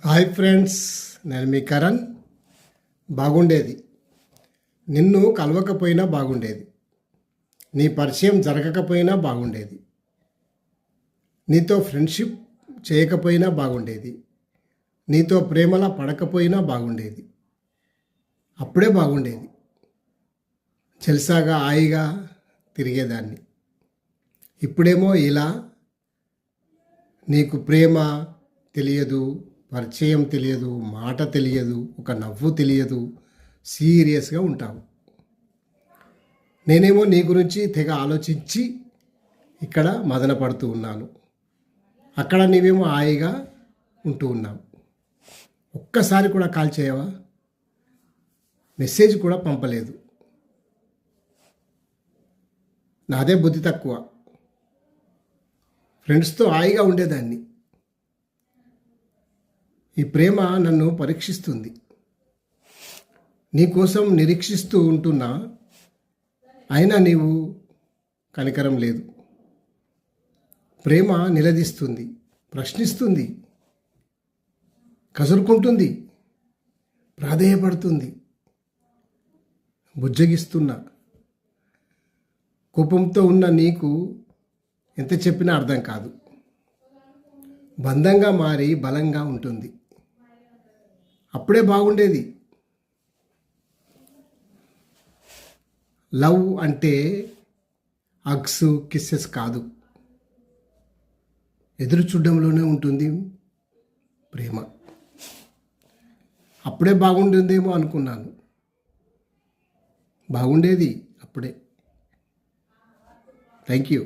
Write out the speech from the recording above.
Hi friends, నేను మీ కరణ్. బాగుండేది నిన్ను కలవకపోయినా బాగుండేది, నీ పరిచయం జరగకపోయినా బాగుండేది, నీతో ఫ్రెండ్షిప్ చేయకపోయినా బాగుండేది, నీతో ప్రేమలా పడకపోయినా బాగుండేది. అప్పుడే బాగుండేది. జల్సాగా హాయిగా తిరిగేదాన్ని. ఇప్పుడేమో ఇలా నీకు ప్రేమ తెలియదు, పరిచయం తెలియదు, మాట తెలియదు, ఒక నవ్వు తెలియదు, సీరియస్గా ఉంటావు. నేనేమో నీ గురించి తెగ ఆలోచించి ఇక్కడ మదన పడుతూ ఉన్నాను, అక్కడ నీవేమో హాయిగా ఉంటూ ఉన్నావు. ఒక్కసారి కూడా కాల్ చేయవా? మెసేజ్ కూడా పంపలేదు. నాదే బుద్ధి తక్కువ. ఫ్రెండ్స్తో హాయిగా ఉండేదాన్ని. ఈ ప్రేమ నన్ను పరీక్షిస్తుంది. నీకోసం నిరీక్షిస్తూ ఉంటున్నా, అయినా నీవు కనికరం లేదు. ప్రేమ నిలదీస్తుంది, ప్రశ్నిస్తుంది, కసురుకుంటుంది, ప్రాధేయపడుతుంది. బుజ్జగిస్తున్నా. కోపంతో ఉన్న నీకు ఎంత చెప్పినా అర్థం కాదు. బంధంగా మారి బలంగా ఉంటుంది. అప్పుడే బాగుండేది. లవ్ అంటే హగ్స్, కిస్సెస్ కాదు. ఎదురు చూడడంలోనే ఉంటుంది ప్రేమ. అప్పుడే బాగుంటుందేమో అనుకున్నాను. బాగుండేది అప్పుడే. Thank you.